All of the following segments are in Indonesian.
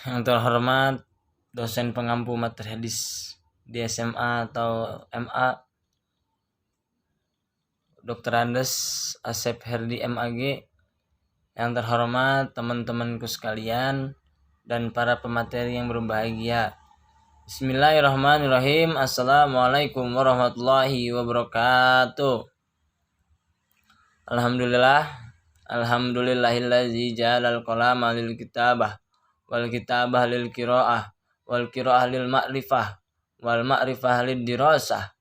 Yang terhormat dosen pengampu materi hadis di SMA atau MA, Dr. Andes Asep Herdi MAG. Yang terhormat teman-temanku sekalian dan para pemateri yang berbahagia. Bismillahirrahmanirrahim. Assalamualaikum warahmatullahi wabarakatuh. Alhamdulillahillazi ja'alal qalama lil kitabah wal kitabah lil qiraah wal qiraah lil ma'rifah wal ma'rifah lil dirasah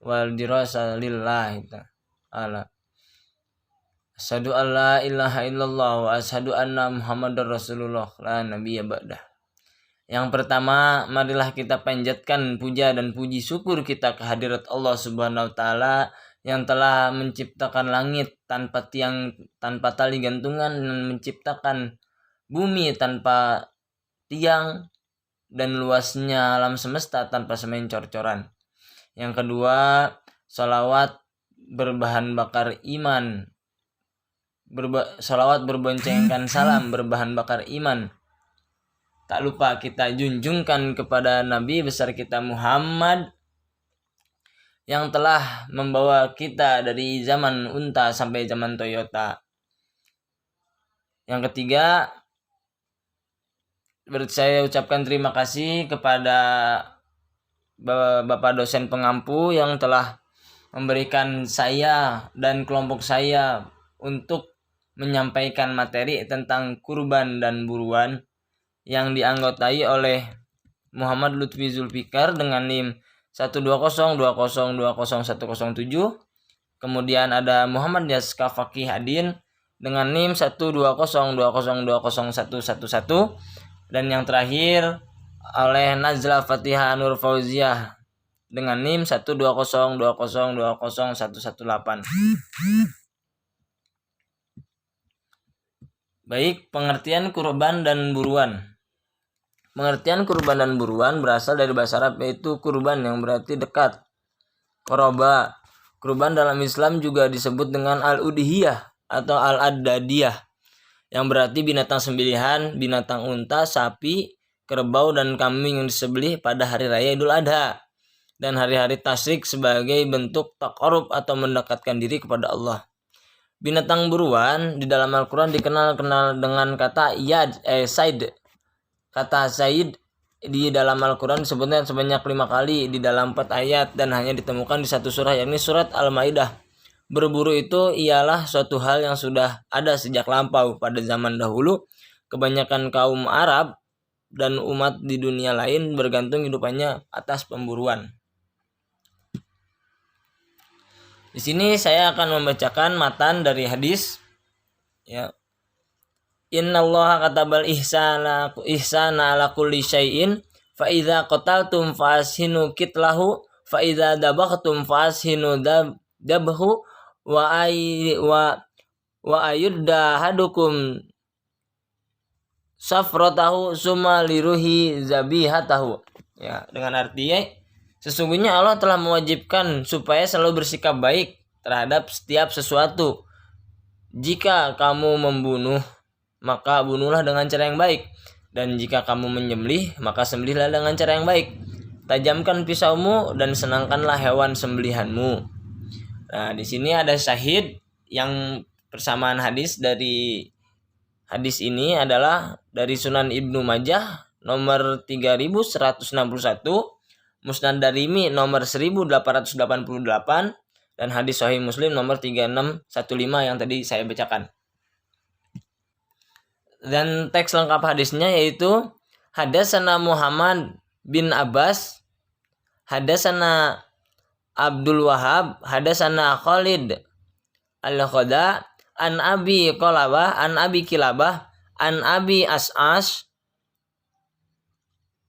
wal dirasah lillahi ta'ala. Asyhadu an la ilaha illallah wa asyhadu anna Muhammadar Rasulullah la nabiyya ba'dah. Yang pertama, marilah kita panjatkan puja dan puji syukur kita kehadirat Allah Subhanahu wa taala yang telah menciptakan langit tanpa tiang, tanpa tali gantungan, dan menciptakan bumi tanpa tiang, dan luasnya alam semesta tanpa semen cor-coran. Yang kedua, salawat berbahan bakar iman, salawat berboncengkan salam berbahan bakar iman. Tak lupa kita junjungkan kepada Nabi besar kita Muhammad yang telah membawa kita dari zaman unta sampai zaman Toyota. Yang ketiga, saya ucapkan terima kasih kepada Bapak dosen pengampu yang telah memberikan saya dan kelompok saya untuk menyampaikan materi tentang kurban dan buruan yang dianggotai oleh Muhammad Lutfi Zulfikar dengan NIM 12020201007. Kemudian ada Muhammad Yaska Fakih Hadin dengan NIM 12020201111. Dan yang terakhir oleh Nazla Fatihah Nur Fauziah dengan NIM 12020201118. Baik, pengertian kurban dan buruan. Pengertian kurban dan buruan berasal dari bahasa Arab, yaitu kurban yang berarti dekat. Qoroba. Kurban dalam Islam juga disebut dengan al-udhiyah atau al-addadiyah, yang berarti binatang sembelihan, binatang unta, sapi, kerbau, dan kambing yang disembelih pada hari raya Idul Adha dan hari-hari tasyrik sebagai bentuk taqarrub atau mendekatkan diri kepada Allah. Binatang buruan di dalam Al-Quran dikenal dengan kata said. Kata said di dalam Al-Quran disebutnya sebanyak 5 kali di dalam 4 ayat dan hanya ditemukan di satu surah, yakni surat Al-Maidah. Berburu itu ialah suatu hal yang sudah ada sejak lampau. Pada zaman dahulu, kebanyakan kaum Arab dan umat di dunia lain bergantung hidupannya atas pemburuan. Di sini saya akan membacakan matan dari hadis. Ya. Innallaha katabal ihsana ala kulli syai'in fa idza qataltum fa ashinu kitlahu fa idza dabaghtum fa ashinu dabhu wa ayudda hadukum safratahu summa liruhi zabihatahu. Ya, dengan artinya sesungguhnya Allah telah mewajibkan supaya selalu bersikap baik terhadap setiap sesuatu. Jika kamu membunuh, maka bunuhlah dengan cara yang baik. Dan jika kamu menyembelih, maka sembelihlah dengan cara yang baik. Tajamkan pisaumu dan senangkanlah hewan sembelihanmu. Nah, di sini ada syahid yang persamaan hadis dari hadis ini adalah dari Sunan Ibnu Majah nomor 3161, Musnad Darimi nomor 1888, dan hadis Sahih Muslim nomor 3615 yang tadi saya bacakan. Dan teks lengkap hadisnya yaitu Hadatsana Muhammad bin Abbas, Hadatsana Abdul Wahab, Hadatsana Khalid Al-Khoda, an Abi Qilabah, an Abi As'as,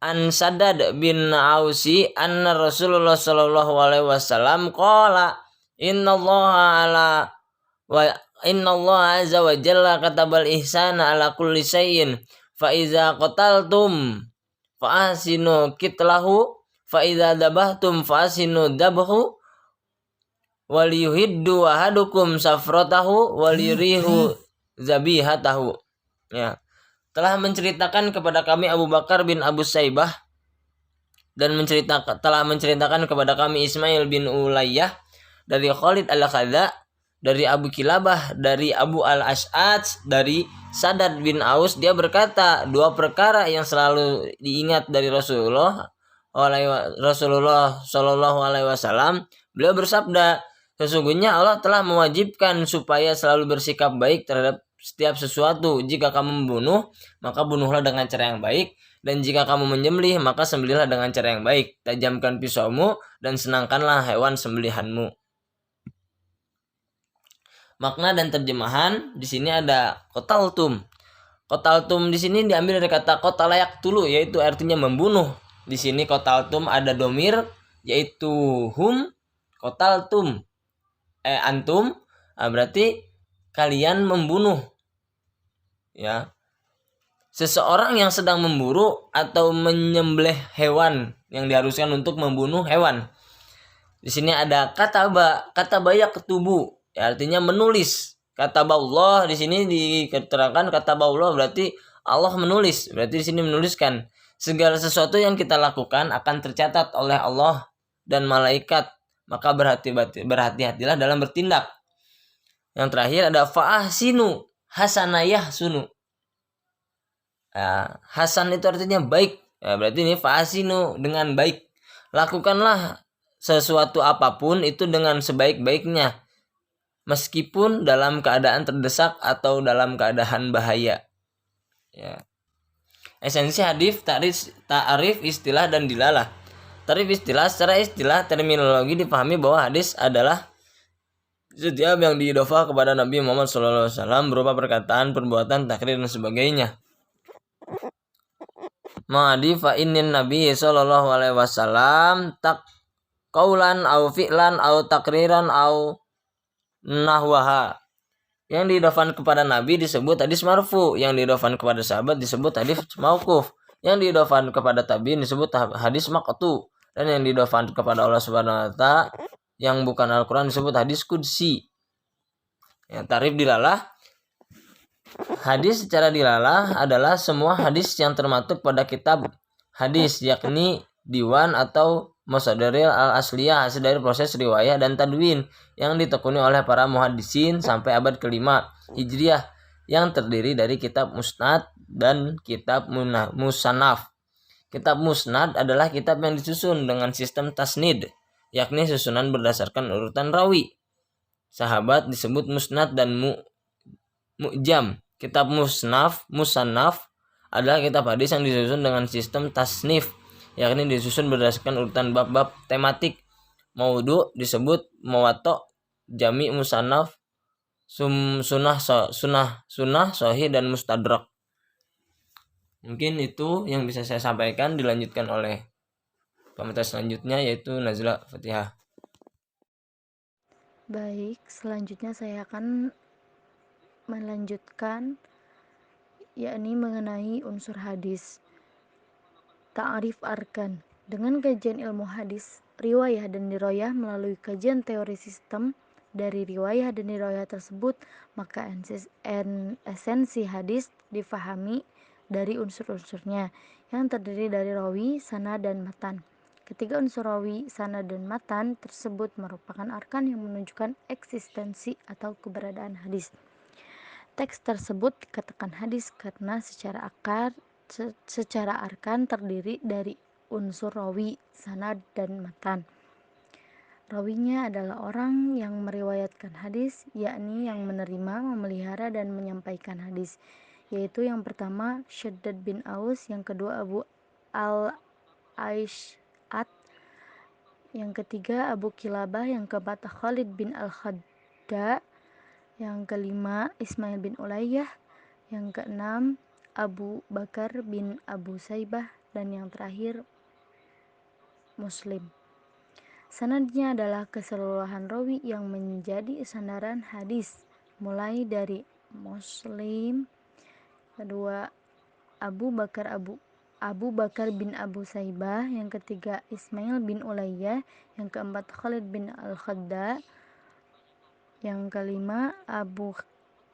an Sadad bin Ausi, anna Rasulullah sallallahu alaihi wasallam qala innallaha azza wa jalla katabal ihsana ala kulli syai'in fa iza qataltum fa asinu kitlahu fa iza dabahtum fa asinu dabhu wal yuhiddu ahadukum safratahu wal yurihu zabihatahu. Ya. telah menceritakan kepada kami Abu Bakar bin Abu Saibah dan telah menceritakan kepada kami Ismail bin Ulayyah dari Khalid al-Khadza, dari Abu Kilabah, dari Abu al-Ash'ats, dari Sadad bin Aus. Dia berkata, dua perkara yang selalu diingat dari Rasulullah Shallallahu Alaihi Wasallam. Beliau bersabda, sesungguhnya Allah telah mewajibkan supaya selalu bersikap baik terhadap setiap sesuatu. Jika kamu membunuh, maka bunuhlah dengan cara yang baik. Dan jika kamu menyembelih, maka sembelihlah dengan cara yang baik. Tajamkan pisaumu dan senangkanlah hewan sembelihanmu. Makna dan terjemahan di sini ada qataltum. Qataltum di sini diambil dari kata qatala yaqtulu, yaitu artinya membunuh. Di sini qataltum ada domir yaitu hum, qataltum antum, berarti kalian membunuh. Ya. Seseorang yang sedang memburu atau menyembelih hewan yang diharuskan untuk membunuh hewan. Di sini ada kataba yaktubu, ya, artinya menulis. Kataballah di sini diterangkan kataballah berarti Allah menulis. Berarti di sini menuliskan segala sesuatu yang kita lakukan akan tercatat oleh Allah dan malaikat. Maka berhati-hatilah dalam bertindak. Yang terakhir ada fa'ahsinu hasanayah sunu. Ya, hasan itu artinya baik. Ya, berarti ini fa'ahsinu dengan baik. Lakukanlah sesuatu apapun itu dengan sebaik-baiknya, meskipun dalam keadaan terdesak atau dalam keadaan bahaya. Ya. Esensi hadis, ta'rif, istilah, dan dilalah. Ta'rif istilah, secara istilah terminologi dipahami bahwa hadis adalah setiap yang diidhofah kepada Nabi Muhammad SAW berupa perkataan, perbuatan, takrir, dan sebagainya. Ma'adi fa'innin Nabi SAW tak kaulan au fi'lan au takriran au nahwaha. Yang diidhofan kepada Nabi disebut hadis marfu, yang diidhofan kepada sahabat disebut hadis mauquf, yang diidhofan kepada tabi'in disebut hadis maqtu, dan yang diidhofan kepada Allah Subhanahu wa taala yang bukan Al-Qur'an disebut hadis qudsi. Yang tarif dilalah, hadis secara dilalah adalah semua hadis yang termaktub pada kitab hadis, yakni diwan atau Masadiril al-asliyah, hasil dari proses riwayah dan tadwin yang ditekuni oleh para muhaddisin sampai abad kelima Hijriah, yang terdiri dari kitab musnad dan kitab musannaf. Kitab musnad adalah kitab yang disusun dengan sistem tasnid, yakni susunan berdasarkan urutan rawi. Sahabat disebut musnad dan mu'jam. Kitab musannaf adalah kitab hadis yang disusun dengan sistem tasnif, yakni disusun berdasarkan urutan bab-bab tematik. Maudhu disebut mawato, jami musannaf, sunnah sahih, dan mustadrak. Mungkin itu yang bisa saya sampaikan. Dilanjutkan oleh pemateri selanjutnya, yaitu Nazla Fatihah. Baik, selanjutnya saya akan melanjutkan yakni mengenai unsur hadis. Ta'rif arkan. Dengan kajian ilmu hadis, riwayah dan diroyah melalui kajian teori sistem dari riwayah dan diroyah tersebut, maka esensi hadis difahami dari unsur-unsurnya yang terdiri dari rawi, sanad, dan matan. Ketiga unsur rawi, sanad, dan matan tersebut merupakan arkan yang menunjukkan eksistensi atau keberadaan hadis. Teks tersebut dikatakan hadis karena secara arkan terdiri dari unsur rawi, sanad, dan matan. Rawinya adalah orang yang meriwayatkan hadis, yakni yang menerima, memelihara, dan menyampaikan hadis, yaitu yang pertama Shaddad bin Aus, yang kedua Abu al-Aish'at, yang ketiga Abu Kilabah, yang keempat Khalid bin al-Khadda, yang kelima Ismail bin Ulayyah, yang keenam Abu Bakar bin Abu Saibah, dan yang terakhir Muslim. Sanadnya adalah keseluruhan rawi yang menjadi sandaran hadis, mulai dari Muslim, kedua Abu Bakar bin Abu Saibah, yang ketiga Ismail bin Ulayyah, yang keempat Khalid bin al-Khadda, yang kelima Abu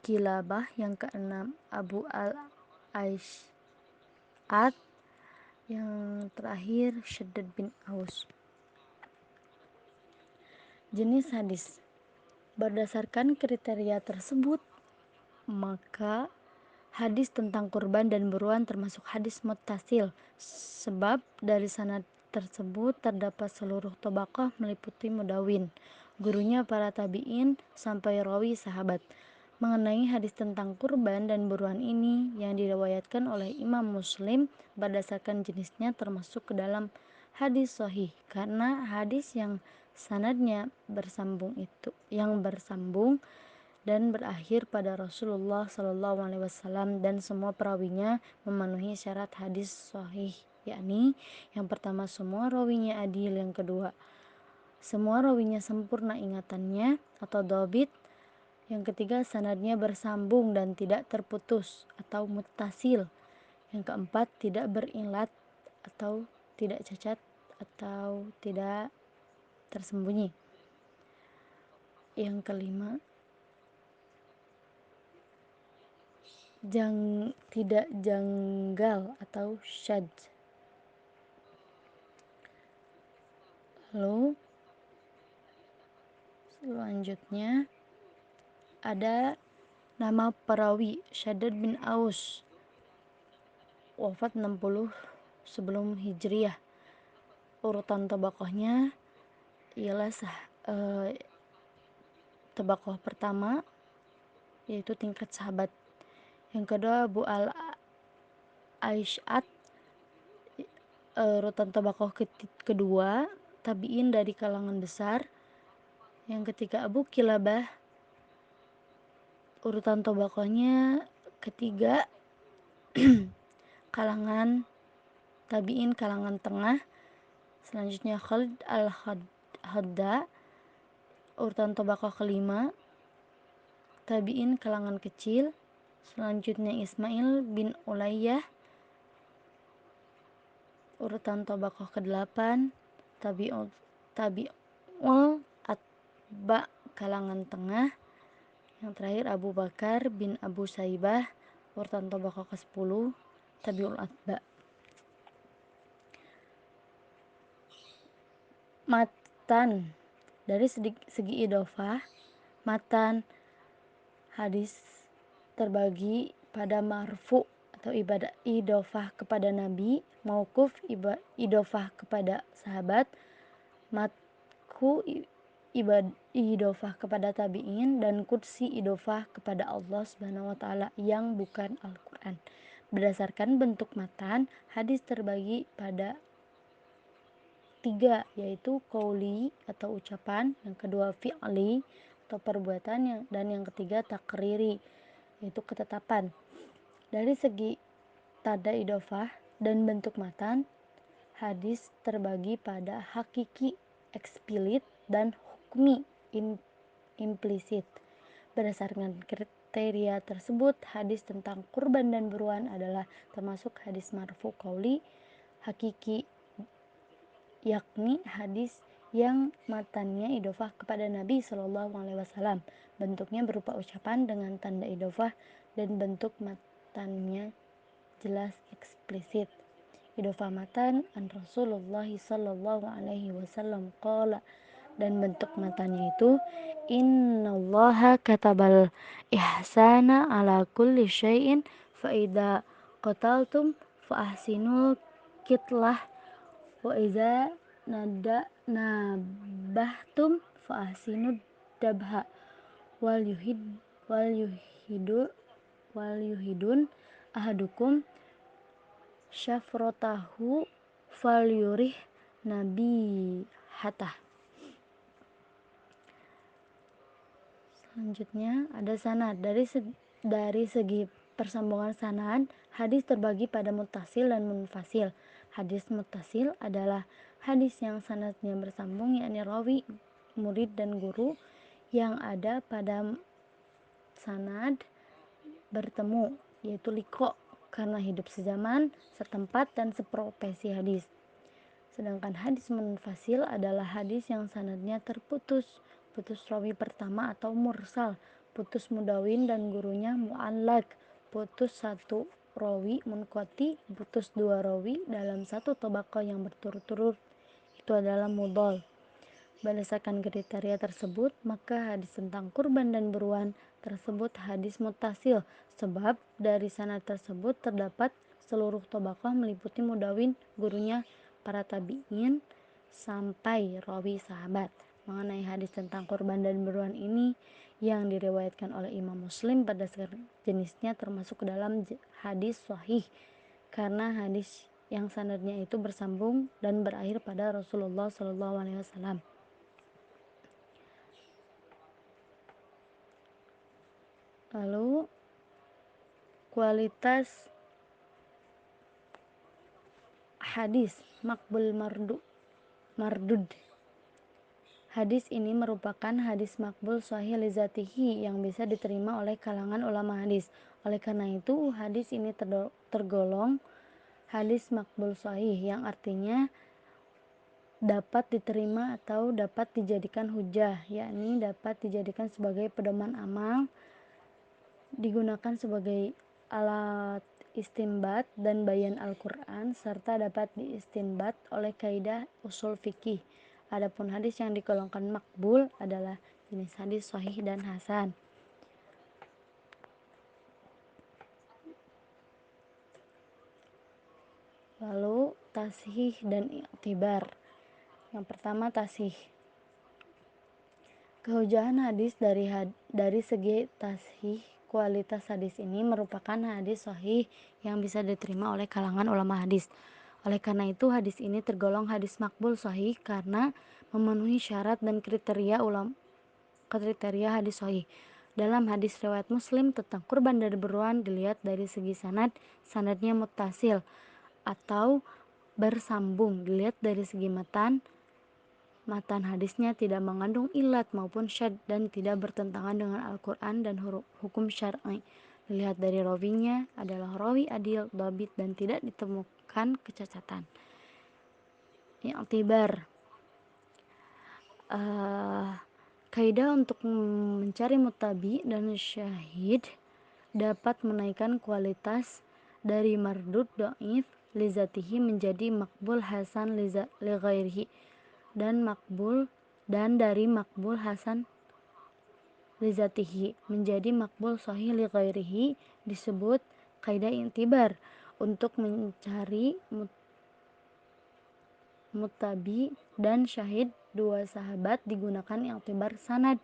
Kilabah, yang keenam Abu Aishat, yang terakhir Shaddad bin Aus. Jenis hadis. Berdasarkan kriteria tersebut, maka hadis tentang kurban dan buruan termasuk hadis muttasil, sebab dari sanad tersebut terdapat seluruh tabaqah meliputi mudawin, gurunya para tabi'in sampai rawi sahabat. Mengenai hadis tentang kurban dan buruan ini yang diriwayatkan oleh Imam Muslim berdasarkan jenisnya termasuk ke dalam hadis sahih, karena hadis yang sanadnya bersambung dan berakhir pada Rasulullah SAW, dan semua perawinya memenuhi syarat hadis sahih, yakni yang pertama semua rawinya adil, yang kedua semua rawinya sempurna ingatannya atau dhabit, yang ketiga sanadnya bersambung dan tidak terputus atau muttasil, yang keempat tidak berilat atau tidak cacat atau tidak tersembunyi, yang kelima tidak janggal atau syadz. Lalu selanjutnya ada nama perawi Shaddad bin Aus, wafat 60 sebelum Hijriah. Urutan tabaqahnya ialah tabaqah pertama yaitu tingkat sahabat. Yang kedua Abu Aishat, urutan tabaqah kedua tabi'in dari kalangan besar. Yang ketiga Abu Kilabah, urutan tabaqahnya ketiga kalangan tabi'in kalangan tengah. Selanjutnya Khalid al-Hadda, urutan tabaqah kelima tabi'in kalangan kecil. Selanjutnya Ismail bin Ulayyah, urutan tabaqah ke-8 tabi'ul atba kalangan tengah. Yang terakhir Abu Bakar bin Abu Saibah, urutan tabaqah ke-10 tabi'ul atba. Matan. Dari segi idhofah, matan hadis terbagi pada marfu atau ibadah idhofah kepada Nabi, mauquf idhofah kepada sahabat, matku idhofah kepada tabi'in, dan qudsi idhofah kepada Allah Subhanahu wa taala yang bukan Al-Qur'an. Berdasarkan bentuk matan, hadis terbagi pada 3, yaitu qauli atau ucapan, yang kedua fi'li atau perbuatan, dan yang ketiga takriri yaitu ketetapan. Dari segi tanda idhofah dan bentuk matan, hadis terbagi pada hakiki eksplisit dan hukmi implisit. Berdasarkan kriteria tersebut, hadis tentang kurban dan buruan adalah termasuk hadis marfu qauli hakiki, yakni hadis yang matannya idhofah kepada Nabi SAW. Bentuknya berupa ucapan dengan tanda idhofah dan bentuk matannya jelas eksplisit. Idhofah matan an Rasulullah SAW qala, dan bentuk matannya itu innallaha katabal ihsana ala kulli syai'in fa idza qataltum fa ahsinul kitlah wa iza nabahtum fa ahsinud dabha wal yuhidun ahadukum syafrotahu falyurih nabi hatah. Selanjutnya ada sanad. Dari segi persambungan sanad, hadis terbagi pada muttasil dan munfasil. Hadis muttasil adalah hadis yang sanadnya bersambung, yakni rawi, murid dan guru yang ada pada sanad bertemu, yaitu liqa, karena hidup sezaman, setempat, dan seprofesi hadis. Sedangkan hadis munfasil adalah hadis yang sanadnya terputus, putus rawi pertama atau mursal, putus mudawin dan gurunya mu'allaq, putus satu rawi munqati, putus 2 rawi dalam satu tabaqah yang berturut-turut, itu adalah mudhal. Berdasarkan kriteria tersebut, maka hadis tentang kurban dan buruan tersebut hadis muttasil, sebab dari sanad tersebut terdapat seluruh tabaqah meliputi mudawin, gurunya, para tabi'in, sampai rawi sahabat. Mengenai hadis tentang kurban dan buruan ini yang diriwayatkan oleh Imam Muslim berdasarkan jenisnya termasuk ke dalam hadis sahih, karena hadis yang sanadnya itu bersambung dan berakhir pada Rasulullah SAW. Lalu kualitas hadis makbul mardud. Hadis ini merupakan hadis makbul sahih lizatihi yang bisa diterima oleh kalangan ulama hadis. Oleh karena itu, hadis ini tergolong hadis makbul sahih, yang artinya dapat diterima atau dapat dijadikan hujah, yakni dapat dijadikan sebagai pedoman amal, digunakan sebagai alat istinbat dan bayan Al-Quran, serta dapat diistinbat oleh kaidah usul fikih. Adapun hadis yang digolongkan makbul adalah jenis hadis sahih dan hasan. Lalu tashih dan i'tibar. Yang pertama, tashih. Kehujahan hadis dari segi tashih, kualitas hadis ini merupakan hadis sahih yang bisa diterima oleh kalangan ulama hadis. Oleh karena itu, hadis ini tergolong hadis makbul sahih karena memenuhi syarat dan kriteria hadis sahih. Dalam hadis riwayat Muslim tentang kurban dan buruan dilihat dari segi sanadnya muttasil atau bersambung. Dilihat dari segi matan hadisnya tidak mengandung ilat maupun syad dan tidak bertentangan dengan Al-Quran dan hukum syar'i. Dilihat dari rawinya adalah rawi adil, dhabit, dan tidak ditemukan kecacatan. I'tibar. Kaidah untuk mencari mutabi dan syahid dapat menaikkan kualitas dari mardud dhaif lizatihi menjadi makbul hasan li ghairihi, dan dari makbul hasan lizatihi menjadi makbul sahih li ghairihi disebut kaidah i'tibar. Untuk mencari mutabi dan syahid dua sahabat digunakan i'tibar sanad.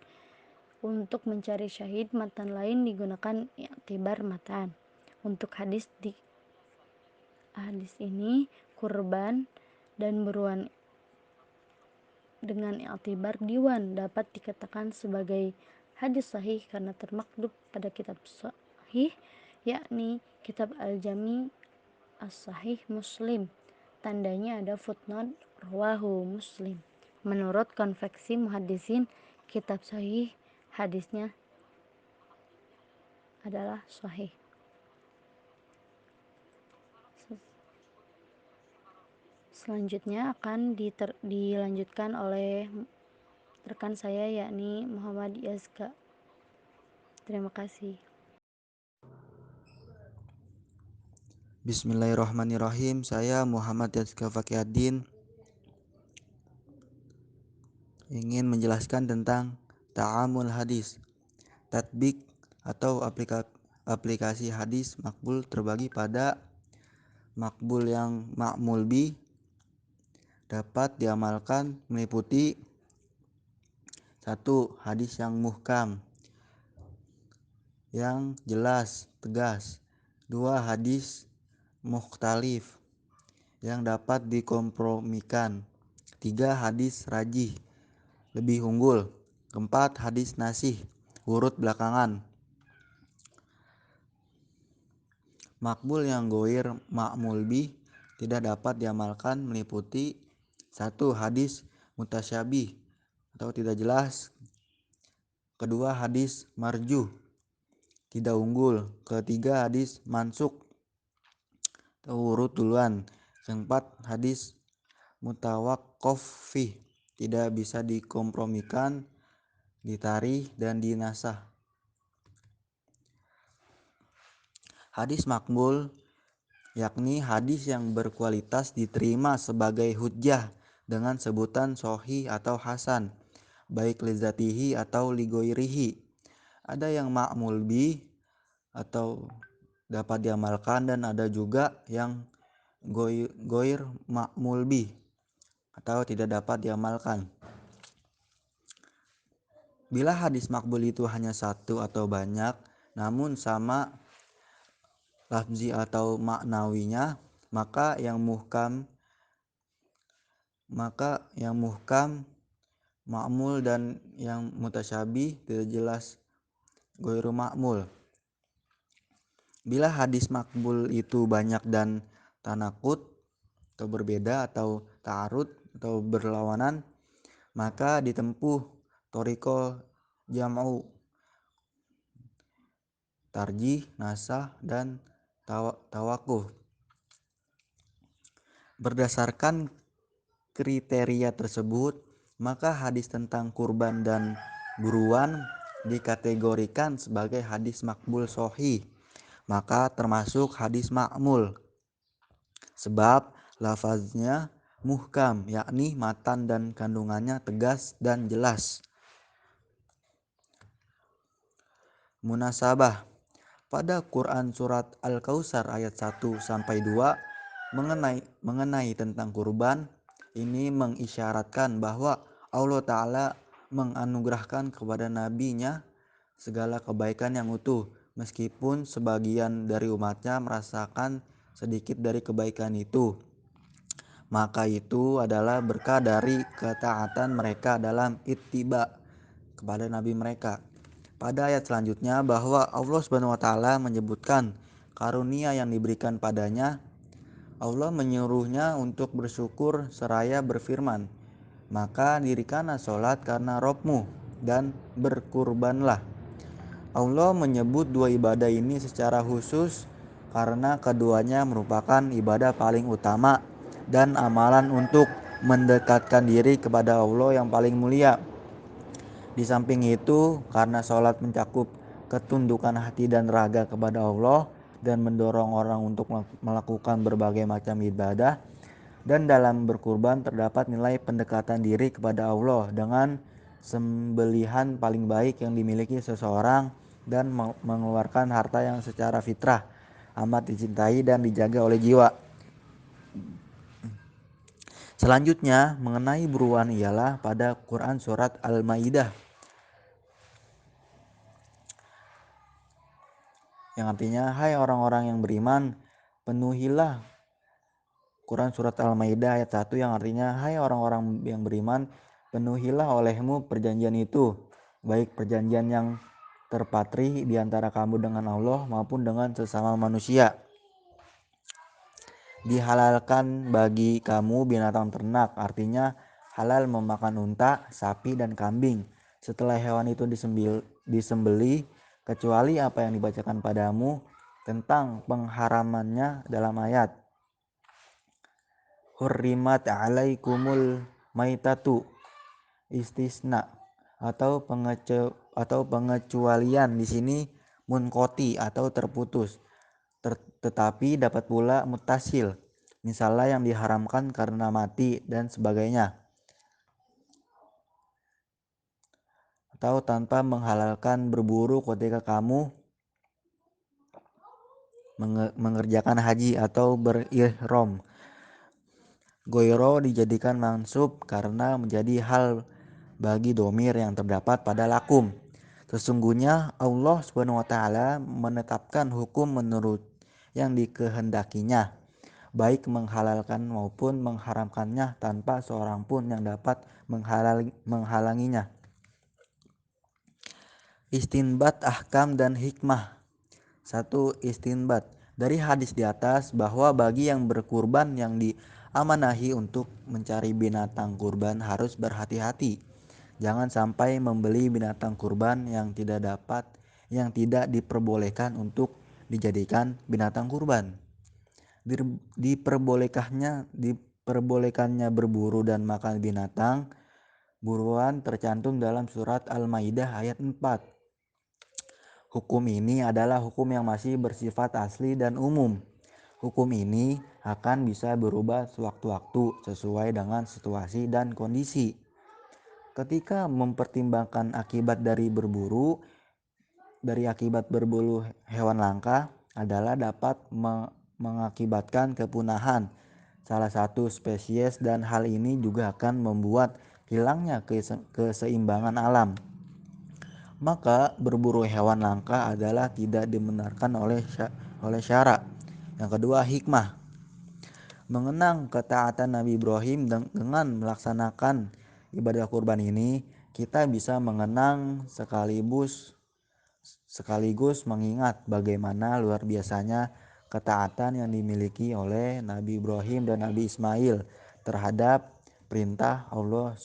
Untuk mencari syahid matan lain digunakan i'tibar matan. Untuk hadis ini kurban dan buruan dengan i'tibar diwan dapat dikatakan sebagai hadis sahih karena termaktub pada kitab sahih, yakni kitab Al-Jami As-Sahih Muslim. Tandanya ada footnote rawahu Muslim. Menurut konveksi muhaddisin, kitab sahih hadisnya adalah sahih. Selanjutnya akan dilanjutkan oleh rekan saya, yakni Muhammad Yazka. Terima kasih. Bismillahirrahmanirrahim. Saya Muhammad Yazka Fakiaddin ingin menjelaskan tentang ta'amul hadis. Tatbik atau aplikasi hadis makbul terbagi pada makbul yang ma'mul bi, dapat diamalkan meliputi 1. Hadis yang muhkam, yang jelas, tegas. 2. Hadis mukhtalif, yang dapat dikompromikan. 3. Hadis rajih, lebih unggul. 4. Hadis nasih, urut belakangan. Makbul yang goir ma'mul bih tidak dapat diamalkan meliputi 1. Hadis mutasyabih atau tidak jelas. 2. Hadis marjuh, tidak unggul. 3. Hadis mansuk atau urut duluan. 4. Hadis mutawaqqaf fih, tidak bisa dikompromikan, ditarikh dan dinasah. Hadis makbul yakni hadis yang berkualitas diterima sebagai hujjah dengan sebutan sahih atau hasan, baik lizatihi atau ligoirihi. Ada yang ma'mul bih atau dapat diamalkan, dan ada juga yang goir ma'mul bih atau tidak dapat diamalkan. Bila hadis makbul itu hanya satu atau banyak, namun sama lafzi atau maknawinya, maka yang muhkam ma'mul, dan yang mutasyabih tidak jelas ghairu ma'mul. Bila hadis makbul itu banyak dan tanakut atau berbeda atau ta'arud atau berlawanan, maka ditempuh thoriqo jam'u, tarjih, nasah, dan tawakuh. Berdasarkan kriteria tersebut, maka hadis tentang kurban dan buruan dikategorikan sebagai hadis makbul sahih, maka termasuk hadis makmul, sebab lafaznya muhkam, yakni matan dan kandungannya tegas dan jelas. Munasabah pada Quran surat Al-Kautsar ayat 1-2 mengenai tentang kurban ini mengisyaratkan bahwa Allah Ta'ala menganugerahkan kepada nabinya segala kebaikan yang utuh, meskipun sebagian dari umatnya merasakan sedikit dari kebaikan itu. Maka itu adalah berkah dari ketaatan mereka dalam ittiba kepada nabi mereka. Pada ayat selanjutnya bahwa Allah SWT menyebutkan karunia yang diberikan padanya. Allah menyuruhnya untuk bersyukur seraya berfirman, maka dirikanlah sholat karena Robmu dan berkurbanlah. Allah menyebut dua ibadah ini secara khusus karena keduanya merupakan ibadah paling utama dan amalan untuk mendekatkan diri kepada Allah yang paling mulia. Di samping itu, karena sholat mencakup ketundukan hati dan raga kepada Allah dan mendorong orang untuk melakukan berbagai macam ibadah, dan dalam berkurban terdapat nilai pendekatan diri kepada Allah dengan sembelihan paling baik yang dimiliki seseorang dan mengeluarkan harta yang secara fitrah amat dicintai dan dijaga oleh jiwa. Selanjutnya mengenai buruan ialah pada Quran surat Al-Maidah, yang artinya, hai orang-orang yang beriman, penuhilah. Quran surat Al-Maidah ayat 1 yang artinya, hai orang-orang yang beriman, penuhilah olehmu perjanjian itu, baik perjanjian yang terpatri di antara kamu dengan Allah maupun dengan sesama manusia. Dihalalkan bagi kamu binatang ternak, artinya halal memakan unta, sapi, dan kambing setelah hewan itu disembeli, kecuali apa yang dibacakan padamu tentang pengharamannya dalam ayat hurrimat alaikumul maitatu, istisna atau pengecualian di sini munkoti atau terputus, tetapi dapat pula mutasil, misalnya yang diharamkan karena mati dan sebagainya, atau tanpa menghalalkan berburu ketika kamu mengerjakan haji atau berihram. Goiro dijadikan mansub karena menjadi hal bagi domir yang terdapat pada lakum. Sesungguhnya Allah SWT menetapkan hukum menurut yang dikehendakinya, baik menghalalkan maupun mengharamkannya tanpa seorang pun yang dapat menghalanginya. Istinbat ahkam dan hikmah. 1. Istinbat dari hadis di atas bahwa bagi yang berkurban yang diamanahi untuk mencari binatang kurban harus berhati-hati. Jangan sampai membeli binatang kurban yang tidak diperbolehkan untuk dijadikan binatang kurban. Diperbolehkannya berburu dan makan binatang buruan tercantum dalam surat Al-Maidah ayat 4. Hukum ini adalah hukum yang masih bersifat asli dan umum. Hukum ini akan bisa berubah sewaktu-waktu sesuai dengan situasi dan kondisi. Ketika mempertimbangkan akibat dari berburu hewan langka adalah dapat mengakibatkan kepunahan salah satu spesies, dan hal ini juga akan membuat hilangnya keseimbangan alam. Maka berburu hewan langka adalah tidak dibenarkan oleh syara. Yang kedua, hikmah. Mengenang ketaatan Nabi Ibrahim dengan melaksanakan ibadah kurban ini, kita bisa mengenang sekaligus mengingat bagaimana luar biasanya ketaatan yang dimiliki oleh Nabi Ibrahim dan Nabi Ismail terhadap perintah Allah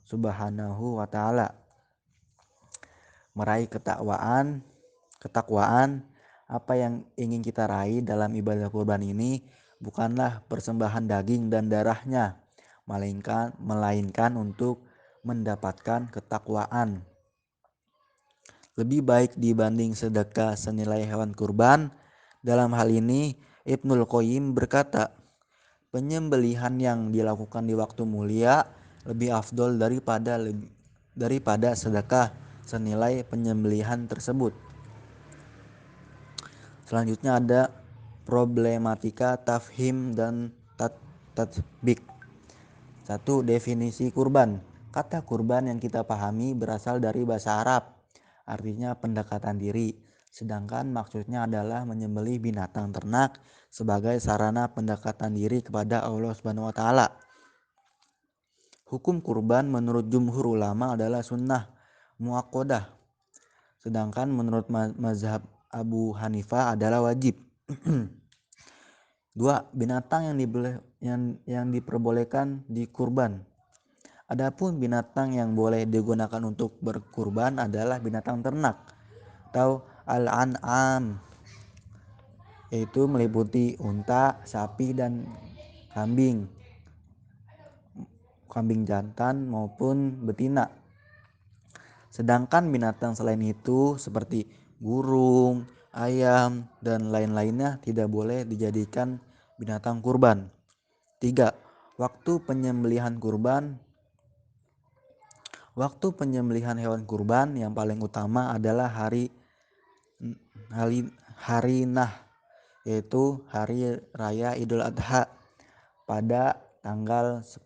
Subhanahu wa taala. Meraih ketakwaan, apa yang ingin kita raih dalam ibadah kurban ini bukanlah persembahan daging dan darahnya, melainkan untuk mendapatkan ketakwaan. Lebih baik dibanding sedekah senilai hewan kurban. Dalam hal ini Ibnul Qayyim berkata, penyembelihan yang dilakukan di waktu mulia lebih afdol daripada sedekah senilai penyembelihan tersebut. Selanjutnya ada problematika tafhim dan tatbik. 1. Definisi kurban. Kata kurban yang kita pahami berasal dari bahasa Arab, artinya pendekatan diri, sedangkan maksudnya adalah menyembelih binatang ternak sebagai sarana pendekatan diri kepada Allah Subhanahu wa taala. Hukum kurban menurut jumhur ulama adalah sunnah muakkadah, sedangkan menurut mazhab Abu Hanifah adalah wajib. 2. Binatang yang diperbolehkan dikurban. Adapun binatang yang boleh digunakan untuk berkurban adalah binatang ternak atau al-an'am, yaitu meliputi unta, sapi, dan kambing jantan maupun betina. Sedangkan binatang selain itu seperti burung, ayam, dan lain-lainnya tidak boleh dijadikan binatang kurban. 3. Waktu penyembelihan hewan kurban yang paling utama adalah hari nah, yaitu hari raya Idul Adha pada tanggal 10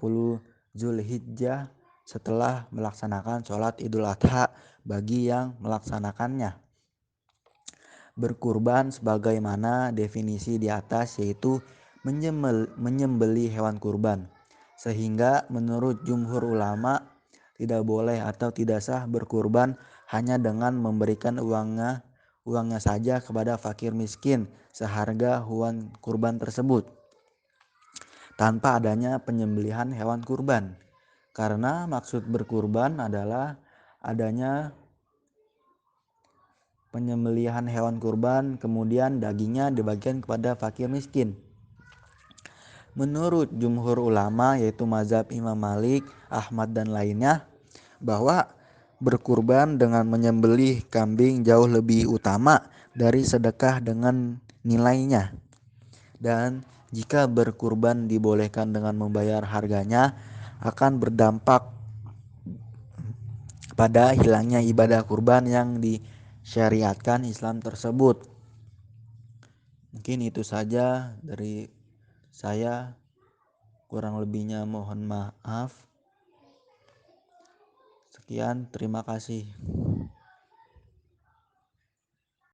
Zulhijjah setelah melaksanakan sholat Idul Adha bagi yang melaksanakannya. Berkurban sebagaimana definisi di atas, yaitu menyembelih hewan kurban, sehingga menurut jumhur ulama tidak boleh atau tidak sah berkurban hanya dengan memberikan uangnya saja kepada fakir miskin seharga hewan kurban tersebut, tanpa adanya penyembelihan hewan kurban. Karena maksud berkurban adalah adanya penyembelihan hewan kurban, kemudian dagingnya dibagikan kepada fakir miskin. Menurut jumhur ulama, yaitu mazhab Imam Malik, Ahmad, dan lainnya, bahwa berkurban dengan menyembelih kambing jauh lebih utama dari sedekah dengan nilainya. Dan jika berkurban dibolehkan dengan membayar harganya, akan berdampak pada hilangnya ibadah kurban yang disyariatkan Islam tersebut. Mungkin itu saja dari saya, kurang lebihnya mohon maaf. Sekian, terima kasih.